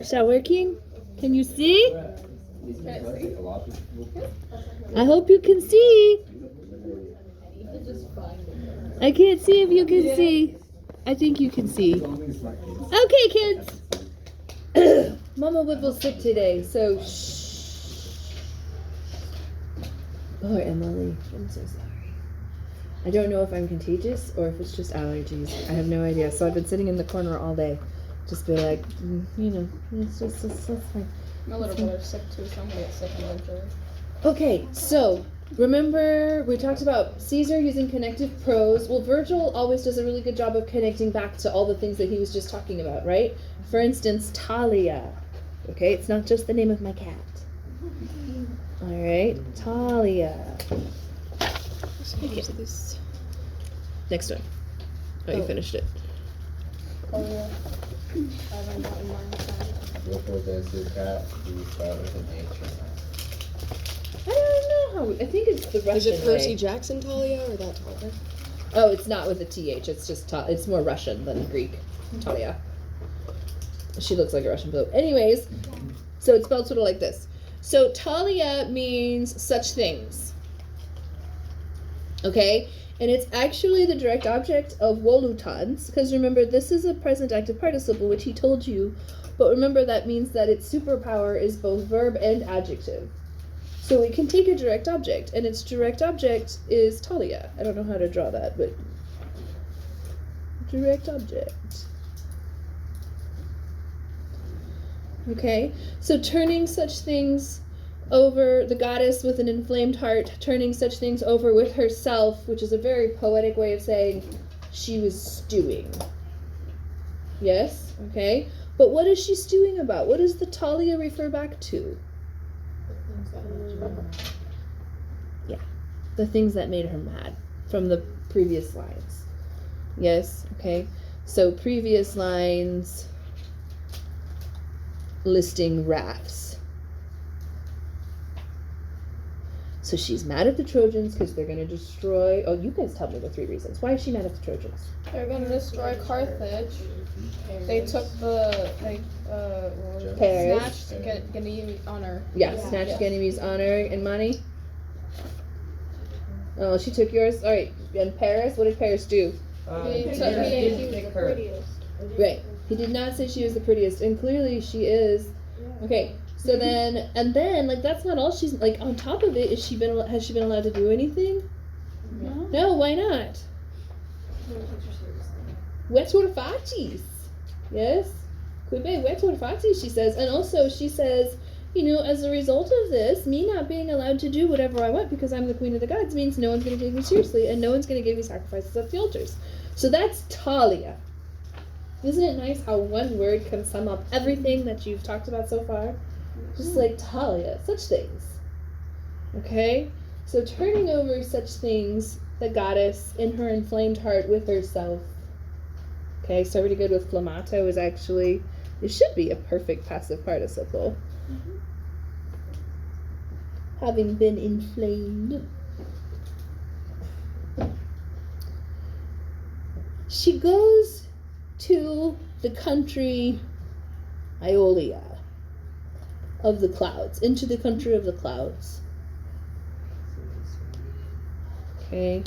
Is that working? Can you see? I hope you can see. I can't see if you can see. I think you can see. Okay, kids. Mama Whipple's sick today, so shh. Oh, Emily, I'm so sorry. I don't know if I'm contagious or if it's just allergies. I have no idea. So I've been sitting in the corner all day. Just be like, it's fine. My little brother's sick too, so I'm gonna get sick eventually. Okay, so remember we talked about Caesar using connective prose. Well, Virgil always does a really good job of connecting back to all the things that he was just talking about, right? For instance, Talia. Okay, it's not just the name of my cat. All right, Talia. Okay. Next one. Oh, you finished it. Oh yeah. I haven't gotten mine. Before there's a cat, we start with an H. I don't know how. I think it's the Russian Is it Percy way. Jackson Talia or that Talia? Oh, it's not with a TH. It's just it's more Russian than Greek. Talia. She looks like a Russian pope. Anyways, so it's spelled sort of like this. So Talia means such things. Okay? And it's actually the direct object of wolutans, because remember, this is a present active participle, which he told you, but remember that means that its superpower is both verb and adjective. So it can take a direct object, and its direct object is Talia. I don't know how to draw that, but direct object. Okay, so turning such things over, the goddess with an inflamed heart, turning such things over with herself, which is a very poetic way of saying she was stewing. Yes, okay, but what is she stewing about? What does the Talia refer back to? Yeah, the things that made her mad from the previous lines. Yes, okay, so previous lines listing wraths. So she's mad at the Trojans because they're going to destroy... Oh, you guys tell me the 3 reasons. Why is she mad at the Trojans? They're gonna destroy Carthage. They took the Paris. snatched Ganymede's honor. Yeah, snatched Ganymede's honor and money. Oh, she took yours. All right, and Paris. What did Paris do? He didn't pick her. Right. He did not say she was the prettiest, and clearly she is. Okay. So then, and then, like, that's not all she's, like, on top of it, has she been allowed to do anything? No, why not? Vetur facis. Yes? Quibe vetur facis, she says. And also, she says, as a result of this, me not being allowed to do whatever I want because I'm the queen of the gods means no one's going to take me seriously, and no one's going to give me sacrifices at the altars. So that's Talia. Isn't it nice how one word can sum up everything that you've talked about so far? Just like Talia, such things. Okay? So turning over such things, the goddess in her inflamed heart with herself. Okay, so pretty good with flamato is actually, it should be a perfect passive participle. Having been inflamed. She goes to the country Iolia of the clouds, into the country of the clouds. Okay.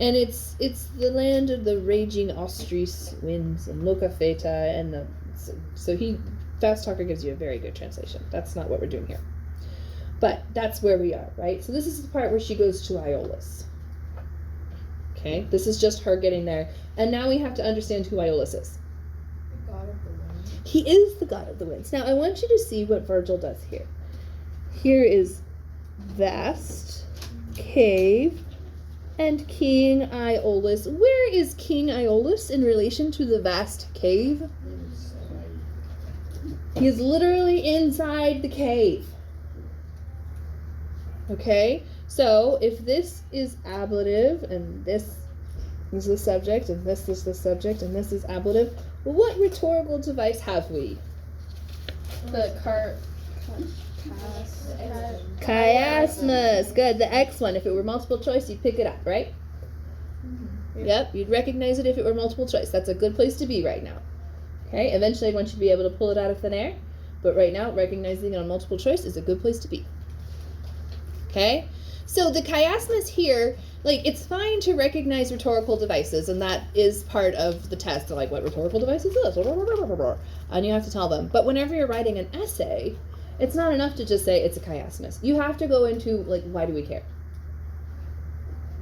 And it's the land of the raging Austrice winds and Loca Feta, and Fast Talker gives you a very good translation. That's not what we're doing here. But that's where we are, right? So this is the part where she goes to Iolus. Okay, this is just her getting there. And now we have to understand who Iolus is. The god of the wind. He is the god of the winds. Now I want you to see what Virgil does here. Here is vast cave and King Iolus. Where is King Iolus in relation to the vast cave? He is literally inside the cave. Okay, so if this is ablative and this is the subject and this is the subject and this is ablative, what rhetorical device have we? The Chiasmus. Good, the X one. If it were multiple choice, you'd pick it up, right? Yep, you'd recognize it if it were multiple choice. That's a good place to be right now. Okay, eventually I want you to be able to pull it out of thin air, but right now recognizing it on multiple choice is a good place to be. Okay, so the chiasmus here, like, it's fine to recognize rhetorical devices, and that is part of the test, like what rhetorical devices is, and you have to tell them. But whenever you're writing an essay, it's not enough to just say it's a chiasmus. You have to go into, like, why do we care?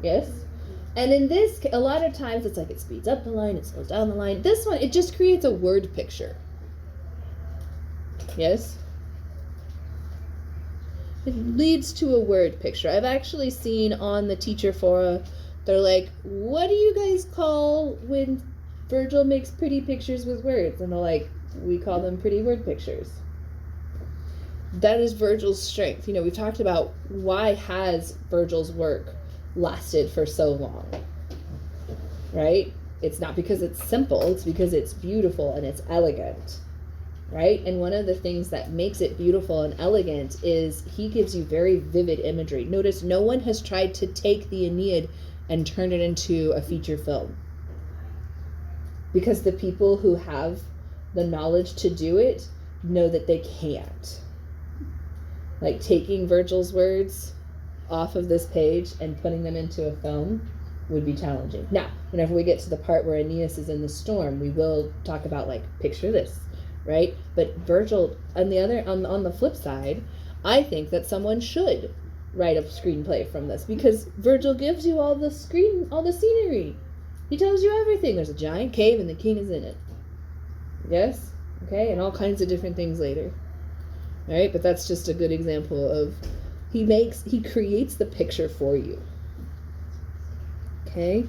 Yes? And in this, a lot of times it's like it speeds up the line, it slows down the line. This one, it just creates a word picture. Yes? It leads to a word picture. I've actually seen on the teacher fora, they're like, what do you guys call when Virgil makes pretty pictures with words? And they're like, we call them pretty word pictures. That is Virgil's strength. You know, we've talked about why has Virgil's work lasted for so long, right? It's not because it's simple, it's because it's beautiful and it's elegant, right? And one of the things that makes it beautiful and elegant is he gives you very vivid imagery. Notice no one has tried to take the Aeneid and turn it into a feature film, because the people who have the knowledge to do it know that they can't. Like, taking Virgil's words off of this page and putting them into a film would be challenging. Now, whenever we get to the part where Aeneas is in the storm, we will talk about, like, picture this, right? But Virgil, on the flip side, I think that someone should write a screenplay from this, because Virgil gives you all the scenery. He tells you everything. There's a giant cave and the king is in it. Yes? Okay, and all kinds of different things later. All right, but that's just a good example of he creates the picture for you. Okay,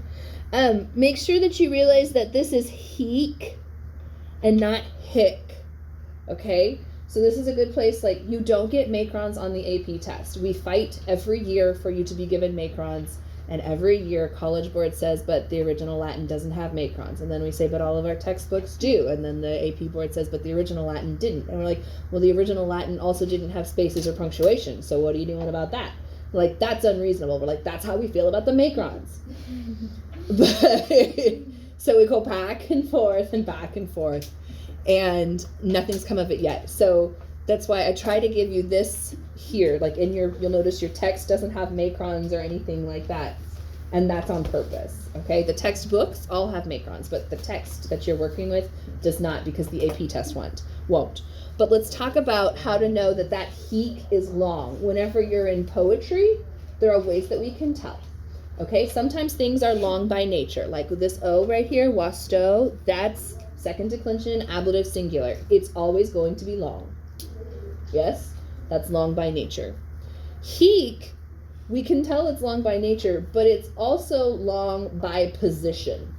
make sure that you realize that this is heek and not hick. Okay, so this is a good place. Like, you don't get macrons on the AP test. We fight every year for you to be given macrons, and every year College Board says, but the original Latin doesn't have macrons, and then we say, but all of our textbooks do, and then the AP Board says, but the original Latin didn't, and we're like, well, the original Latin also didn't have spaces or punctuation, so what are you doing about that? Like, that's unreasonable. We're like, that's how we feel about the macrons. But so we go back and forth, and nothing's come of it yet. So that's why I try to give you this here, like you'll notice your text doesn't have macrons or anything like that, and that's on purpose. Okay, the textbooks all have macrons, but the text that you're working with does not, because the AP test won't. But let's talk about how to know that heek is long. Whenever you're in poetry, there are ways that we can tell. Okay, sometimes things are long by nature, like with this O right here, wasto, that's second declension, ablative singular. It's always going to be long. Yes, that's long by nature. Heek, we can tell it's long by nature, but it's also long by position.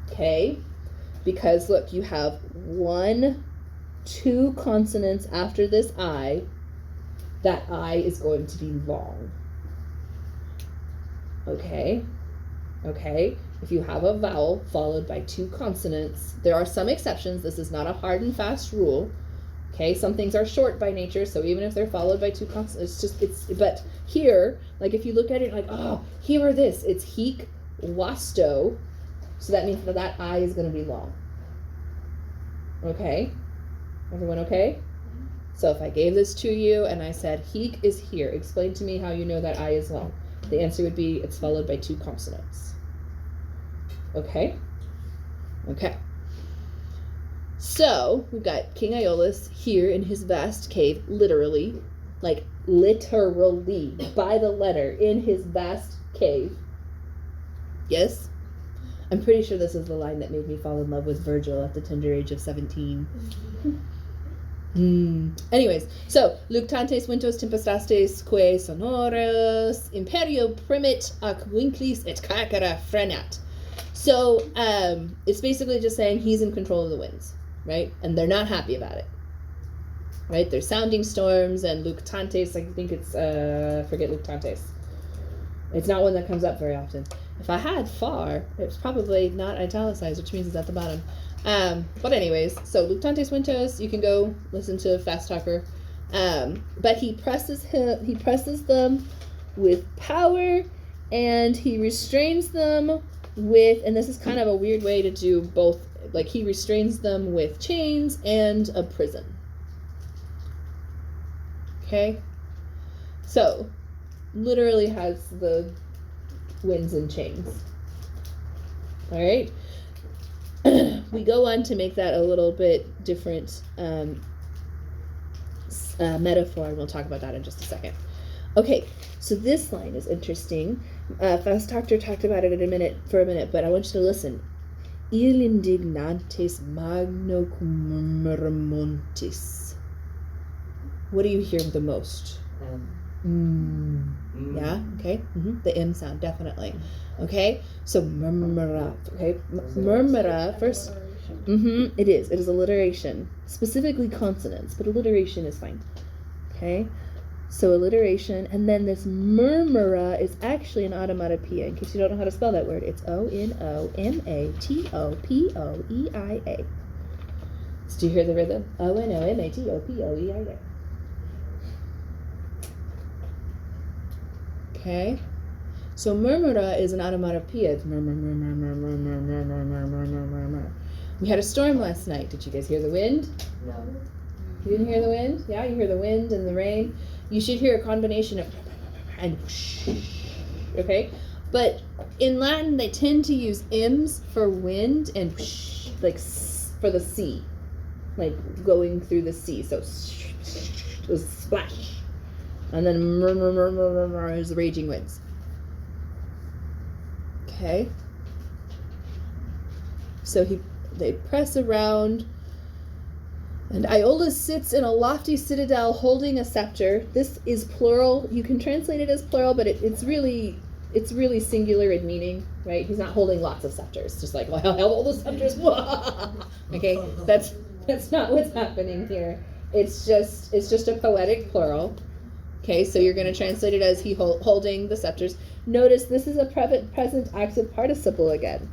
Okay, because look, you have 2 consonants after this I. That I is going to be long. Okay, if you have a vowel followed by 2 consonants, there are some exceptions. This is not a hard and fast rule. Okay, some things are short by nature, so even if they're followed by 2 consonants, but here, like, if you look at it like, oh, here are this, it's heek, wasto, so that means that I is going to be long. Okay, everyone okay? So if I gave this to you and I said, heek is here, explain to me how you know that I is long. The answer would be, it's followed by 2 consonants. Okay? Okay. So, we've got King Aeolus here in his vast cave, literally, by the letter, in his vast cave. Yes? I'm pretty sure this is the line that made me fall in love with Virgil at the tender age of 17. Anyways, so, luctantes ventos tempestastes quae sonoros imperio primit ac vinclis et carcara frenat. So, it's basically just saying he's in control of the winds, right? And they're not happy about it, right? There's sounding storms, and luctantes, I think it's, forget luctantes. It's not one that comes up very often. If I had far, it's probably not italicized, which means it's at the bottom. But anyways, so luctantes ventos, you can go listen to Fast Talker. But he presses them with power, and he restrains them with, and this is kind of a weird way to do both Like he restrains them with chains and a prison. Okay? So, literally has the winds and chains. Alright? We go on to make that a little bit different metaphor, and we'll talk about that in just a second. Okay, so this line is interesting. Fast Doctor talked about it for a minute, but I want you to listen. Il indignantes magno cum. What do you hear the most? Yeah, okay. The M sound, definitely. Okay, so murmura. Okay, murmura first. It is. It is alliteration, specifically consonants, but alliteration is fine. Okay, so alliteration, and then this murmura is actually an onomatopoeia. In case you don't know how to spell that word, it's Onomatopoeia. So do you hear the rhythm? Onomatopoeia. Okay, so murmura is an onomatopoeia. It's murmur, murmur, murmur, murmur, murmur, murmur, murmur. We had a storm last night. Did you guys hear the wind? No. You didn't hear the wind? Yeah, you hear the wind and the rain. You should hear a combination of and okay? But in Latin, they tend to use M's for wind and like for the sea, like going through the sea. So splash. And then murmur is the raging winds. Okay? So they press around, and Iolaus sits in a lofty citadel holding a scepter. This is plural. You can translate it as plural, but it's really singular in meaning, right? He's not holding lots of scepters, just like, well, I have all the scepters. Okay, that's not what's happening here. It's just a poetic plural. Okay, so you're going to translate it as he holding the scepters. Notice this is a present active participle again.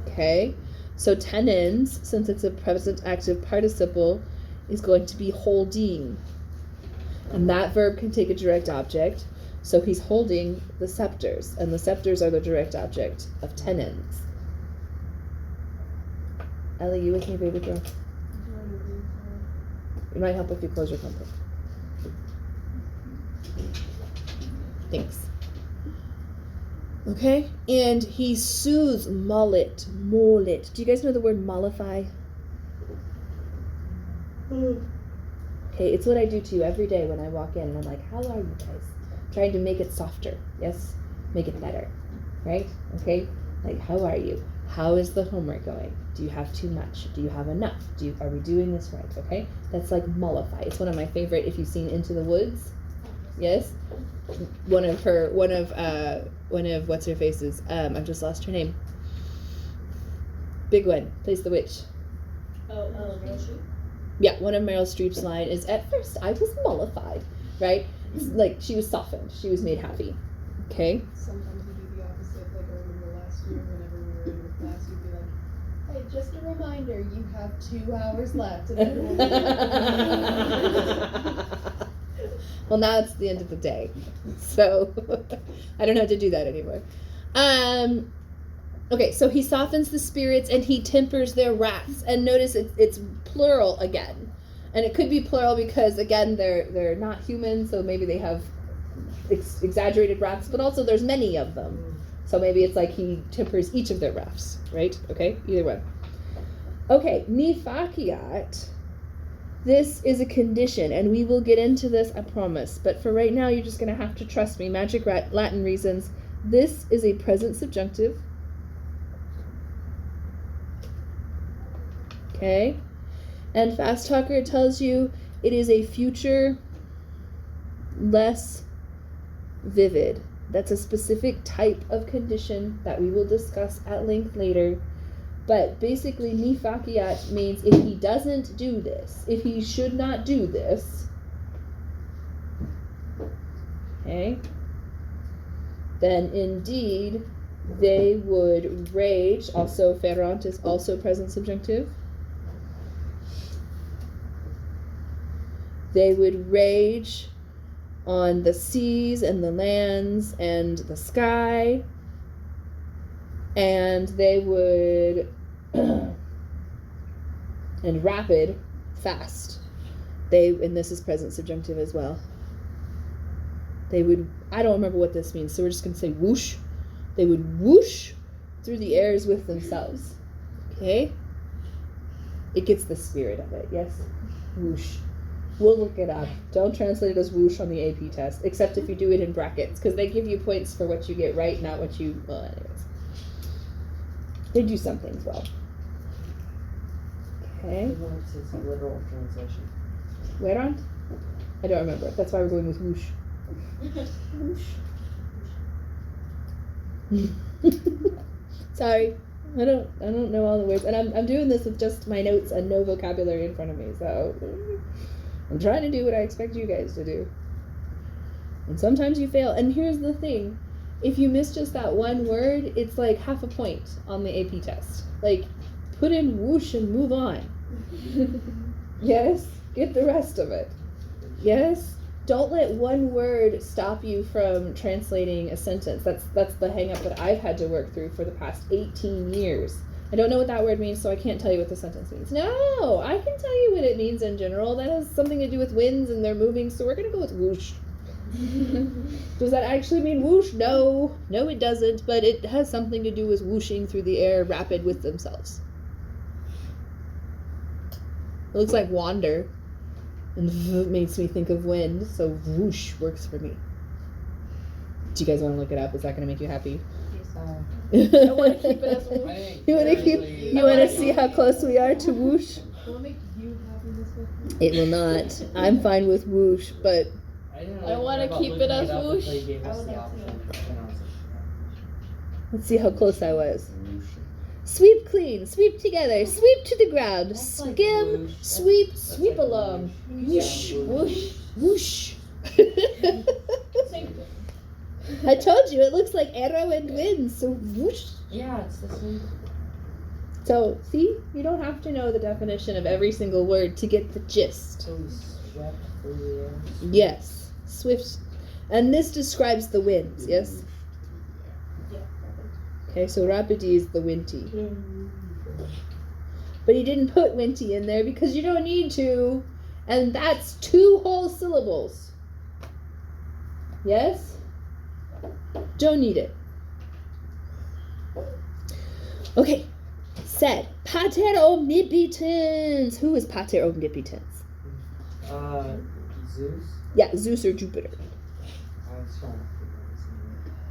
Okay, so tenens, since it's a present active participle, is going to be holding. And that verb can take a direct object. So he's holding the scepters, and the scepters are the direct object of tenens. Ellie, you with me, baby girl? It might help if you close your phone. Thanks. Okay, and he soothes mollit. Do you guys know the word mollify? Okay, it's what I do to you every day when I walk in, and I'm like, how are you guys? Trying to make it softer, yes? Make it better, right? Okay, like, how are you? How is the homework going? Do you have too much? Do you have enough? Are we doing this right? Okay, that's like mollify. It's one of my favorite. If you've seen Into the Woods, yes, one of what's her face's. I've just lost her name. Big one plays the witch. Oh, Meryl Streep. Yeah, one of Meryl Streep's line is, "At first I was mollified," right? It's like she was softened. She was made happy. Okay. Sometimes we do the opposite. Like I remember last year, whenever we were in class, you'd be like, "Hey, just a reminder, you have 2 hours left." And then we'll Well, now it's the end of the day, so I don't have to do that anymore. Okay, so he softens the spirits and he tempers their wraths. And notice it's plural again, and it could be plural because again they're not human, so maybe they have exaggerated wraths, but also there's many of them, so maybe it's like he tempers each of their wraths, right? Okay, either one. Okay, nifaciat. This is a condition, and we will get into this, I promise. But for right now, you're just going to have to trust me. Magic Latin reasons. This is a present subjunctive. Okay? And Fast Talker tells you it is a future less vivid. That's a specific type of condition that we will discuss at length later. But basically, nifaciat means if he doesn't do this, if he should not do this, okay, then indeed they would rage. Also, ferant is also present subjunctive. They would rage on the seas and the lands and the sky. and they would and rapid, fast. And this is present subjunctive as well. They would, I don't remember what this means, so we're just going to say whoosh. They would whoosh through the airs with themselves. Okay? It gets the spirit of it, yes? Whoosh. We'll look it up. Don't translate it as whoosh on the AP test, except if you do it in brackets, because they give you points for what you get right, not what you, well, anyways. They do some things well. Okay. It's a literal translation. Where on? I don't remember. That's why we're going with whoosh. Sorry, I don't know all the words, and I'm doing this with just my notes and no vocabulary in front of me, so I'm trying to do what I expect you guys to do. And sometimes you fail, and here's the thing. If you miss just that one word, it's like half a point on the AP test. Like, put in whoosh and move on. Yes? Get the rest of it. Yes? Don't let one word stop you from translating a sentence. That's the hang up that I've had to work through for the past 18 years. I don't know what that word means, so I can't tell you what the sentence means. No, I can tell you what it means in general. That has something to do with winds and they're moving, so we're going to go with whoosh. Does that actually mean whoosh? No, it doesn't, but it has something to do with whooshing through the air rapid with themselves. It looks like wander, and v makes me think of wind, so whoosh works for me. Do you guys want to look it up? Is that going to make you happy? I want to keep it as whoosh. You want to see how close we are to whoosh? Will it make you happy this way? It will not. I'm fine with whoosh, but I wanna keep it as whoosh. I would like to. let's see how close I was. Sweep clean, sweep together, sweep to the ground, That's like skim, whoosh. sweep, That's sweep like along. whoosh. Whoosh, Yeah, whoosh, whoosh. Same thing. I told you, it looks like arrow and wind, so whoosh. Yeah, it's the same. So, see, you don't have to know the definition of every single word to get the gist. So we swept through the air. Yes, swift. And this describes the winds, yes? Yeah. Okay, so rapidity is the winty. But he didn't put winty in there because you don't need to. And that's 2 whole syllables. Yes? Don't need it. Okay. Said, pater omnipotens. Who is pater omnipotens? Zeus? Yeah, Zeus or Jupiter. I was trying to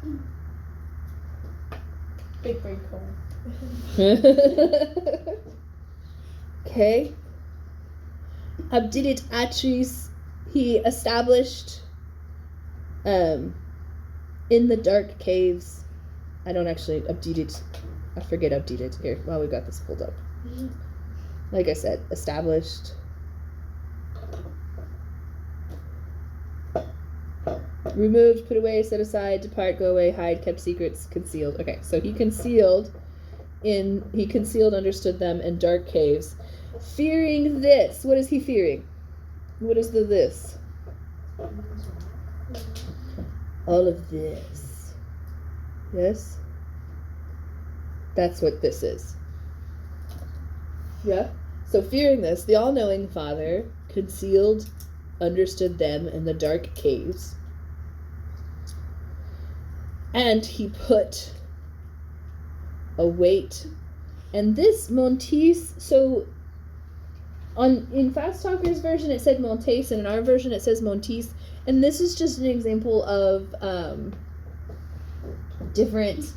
figure Big brain core. Okay. Abdidit Atris, he established in the dark caves. I don't actually Abdidit. I forget Abdidit here. Well, we got this pulled up. Like I said, established. Removed, put away, set aside, depart, go away, hide, kept secrets, concealed. Okay, so he concealed, understood them in dark caves. Fearing this. What is he fearing? What is the this? All of this. Yes? That's what this is. Yeah? So fearing this, the all-knowing Father concealed, understood them in the dark caves. And he put a weight. And this Montes, so in Fast Talker's version it said Montes, and in our version it says Montes. And this is just an example of different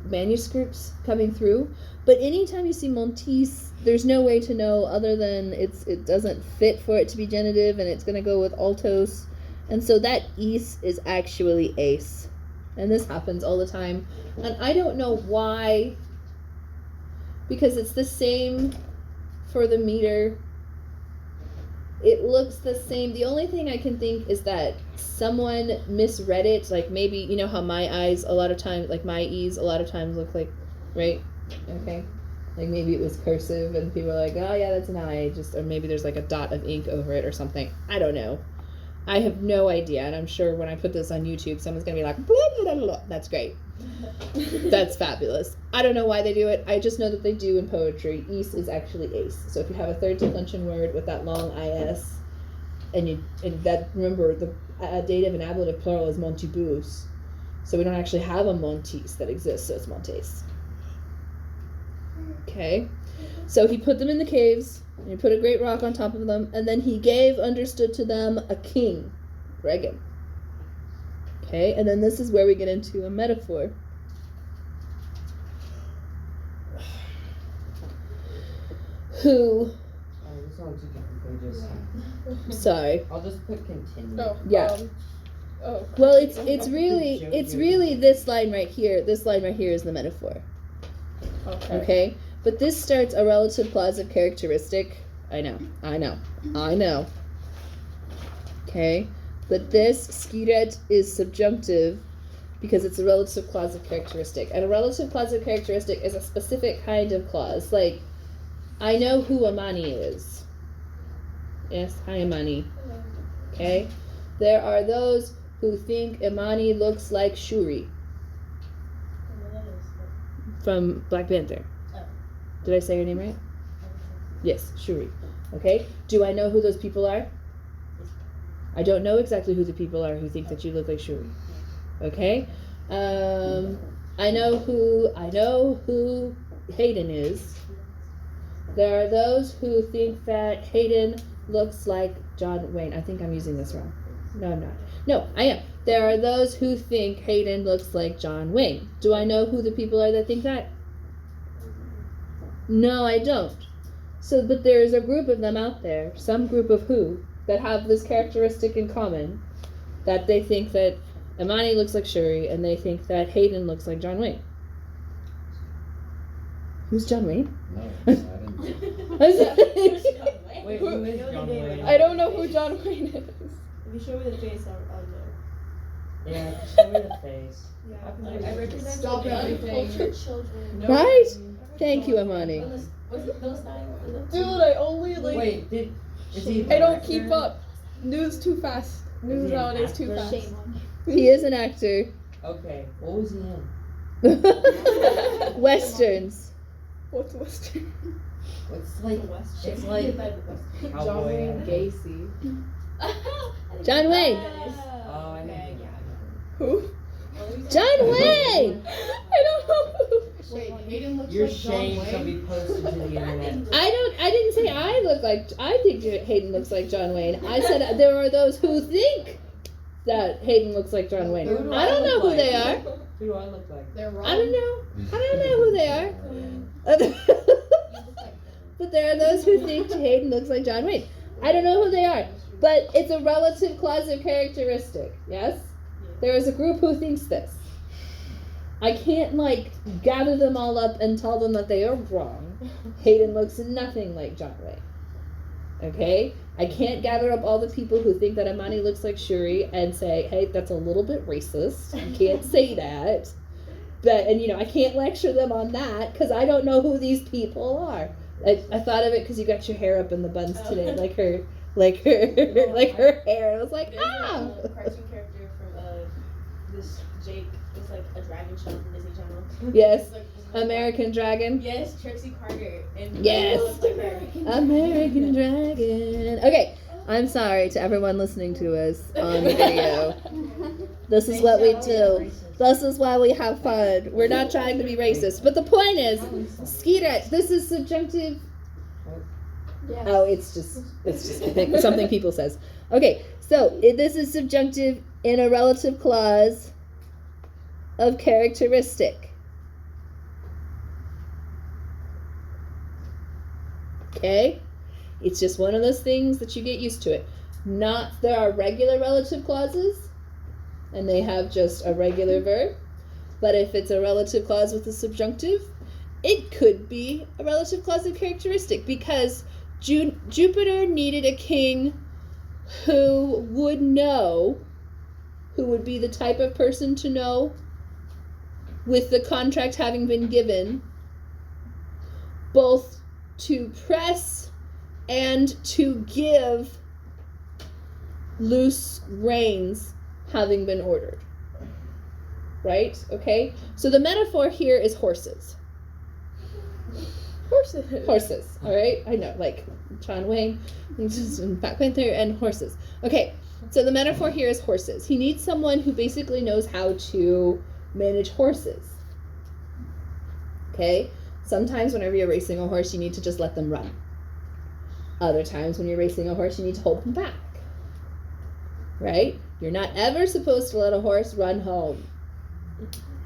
manuscripts coming through. But anytime you see Montes, there's no way to know other than it doesn't fit for it to be genitive, and it's going to go with altos. And so that is actually ace. And this happens all the time. And I don't know why, because it's the same for the meter. It looks the same. The only thing I can think is that someone misread it. Like maybe, you know how my eyes a lot of times, like my E's a lot of times look like, right? Okay. Like maybe it was cursive and people are like, oh yeah, that's an I. Or maybe there's like a dot of ink over it or something. I don't know. I have no idea, and I'm sure when I put this on YouTube, someone's gonna be like, blah, blah, blah, blah. That's great. That's fabulous. I don't know why they do it. I just know that they do in poetry. Is is actually ace. So if you have a third declension word with that long is, and that, remember, the dative and ablative plural is montibus. So we don't actually have a montis that exists, so it's montes. Okay. So he put them in the caves, and he put a great rock on top of them, and then he understood to them a king, Regan. Okay, and then this is where we get into a metaphor. Who, Oh, this on 2 different pages. sorry. I'll just put continue. Oh. Yeah. Oh. Well, it's really this line right here. This line right here is the metaphor. Okay. Okay? But this starts a relative clause of characteristic. I know. Okay? But this skiret is subjunctive because it's a relative clause of characteristic. And a relative clause of characteristic is a specific kind of clause. Like, I know who Amani is. Yes, hi Amani. Okay? There are those who think Imani looks like Shuri from Black Panther. Oh. Did I say her name right? Yes, Shuri. Okay? Do I know who those people are? I don't know exactly who the people are who think that you look like Shuri. Okay? I know who Hayden is. There are those who think that Hayden looks like John Wayne. I think I'm using this wrong. No, I'm not. No, I am. There are those who think Hayden looks like John Wayne. Do I know who the people are that think that? No, I don't. So, but there is a group of them out there, some group of who, that have this characteristic in common, that they think that Imani looks like Shuri, and they think that Hayden looks like John Wayne. Who's John Wayne? No, I didn't. Wait, who is John Wayne? I don't know who John Wayne is. If you show me the face, I'll know. Yeah, just show me the face. Yeah, I recognize Stop the everything. uncultured children. No. Right? Thank you, Imani. Was it Philistine? Dude, I only like. Wait, is he? I don't keep up. News too fast. News Is he an nowadays too actor? fast. Shame on you. He is an actor. Okay, what was he in? Westerns. What's Western? It's like Western. it's like cowboy. Gacy. John Wayne. Oh, I know. Okay, yeah. Who? John Wayne! I don't know. Wait, Hayden looks Your like John shame Wayne? shall be posted to the internet. I didn't say I think Hayden looks like John Wayne. I said there are those who think that Hayden looks like John Wayne. Who do I don't know look who like? they are. Who do I look like? They're wrong. I don't know who they are. But there are those who think Hayden looks like John Wayne. I don't know who they are. But it's a relative clause of characteristic, yes? There is a group who thinks this. I can't, gather them all up and tell them that they are wrong. Hayden looks nothing like John Wayne. Okay? I can't gather up all the people who think that Imani looks like Shuri and say, hey, that's a little bit racist. You can't say that. But, I can't lecture them on that because I don't know who these people are. I thought of it because you got your hair up in the buns today, like her hair. I was like, There's ah! a cartoon character from this Jake. It's like a dragon show from Disney Channel. Yes, It's like this American Dragon. Yes, Trixie Carter. And Yes. American. American Dragon. Okay, I'm sorry to everyone listening to us on the video. This is what we do. This is why we have fun. We're not trying to be racist. But the point is, Skeeter, this is subjunctive. Yes. Oh, it's just something people says. Okay, so this is subjunctive in a relative clause of characteristic. Okay? It's just one of those things that you get used to it. There are regular relative clauses, and they have just a regular verb. But if it's a relative clause with a subjunctive, it could be a relative clause of characteristic because Jupiter needed a king who would know, who would be the type of person to know, with the contract having been given, both to press and to give loose reins having been ordered. Right? Okay? So the metaphor here is horses. Horses, alright? I know, like John Wayne, Black Panther, and horses. Okay, so the metaphor here is horses. He needs someone who basically knows how to manage horses. Okay? Sometimes whenever you're racing a horse, you need to just let them run. Other times when you're racing a horse, you need to hold them back. Right? You're not ever supposed to let a horse run home.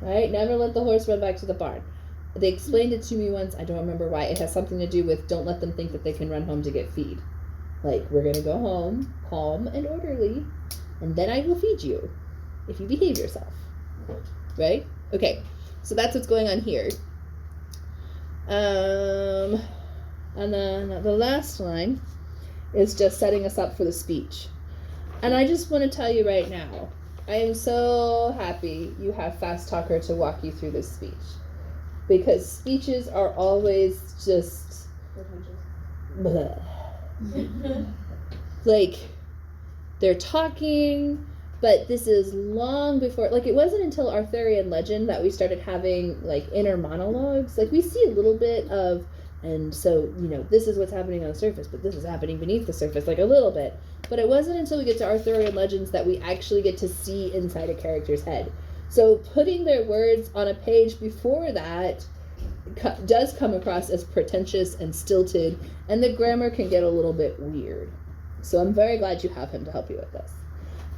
Right? Never let the horse run back to the barn. They explained it to me once. I don't remember why. It has something to do with don't let them think that they can run home to get feed. Like, we're going to go home, calm and orderly, and then I will feed you if you behave yourself. Right? Okay. So that's what's going on here. And then the last line is just setting us up for the speech. And I just want to tell you right now, I am so happy you have Fast Talker to walk you through this speech. Because speeches are always just blah. Like, they're talking, but this is long before, like, it wasn't until Arthurian legend that we started having, like, inner monologues. Like, we see a little bit of, and so, you know, this is what's happening on the surface, but this is happening beneath the surface, like a little bit. But it wasn't until we get to Arthurian legends that we actually get to see inside a character's head. So putting their words on a page before that does come across as pretentious and stilted, and the grammar can get a little bit weird. So I'm very glad you have him to help you with this.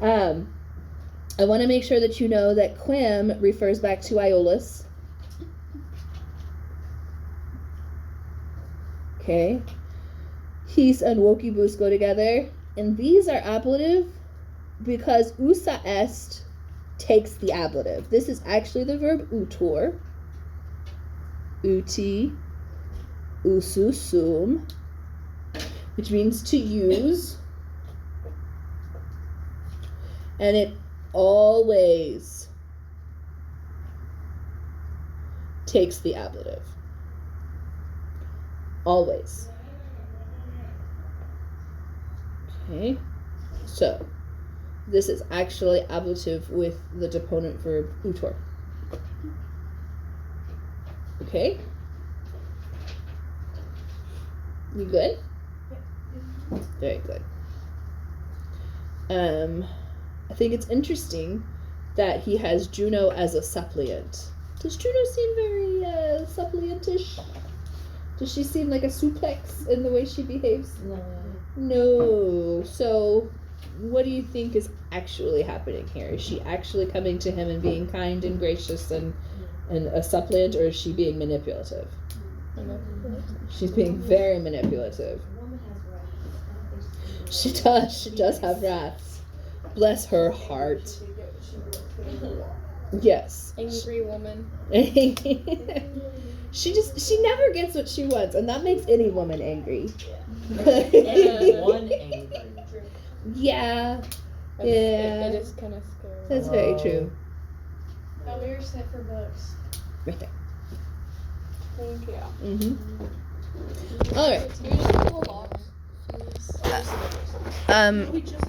I want to make sure that you know that quem refers back to Iolus. Okay. His and vocibus go together, and these are ablative because usa est takes the ablative. This is actually the verb utor, uti, usus sum, which means to use, and it always takes the ablative. Always. Okay, so this is actually ablative with the deponent verb utor. Okay? You good? Very good. I think it's interesting that he has Juno as a suppliant. Does Juno seem very suppliantish? Does she seem like a suplex in the way she behaves? No. So, what do you think is actually happening here? Is she actually coming to him and being kind and gracious and a suppliant, or is she being manipulative? She's being very manipulative. She does have wrath. Bless her heart. Yes. Angry woman. She never gets what she wants, and that makes any woman angry. One angry. Yeah. It is kind of scary. That's very true. Oh, we were set for books. Right there. Thank you. Mm-hmm. All right. We just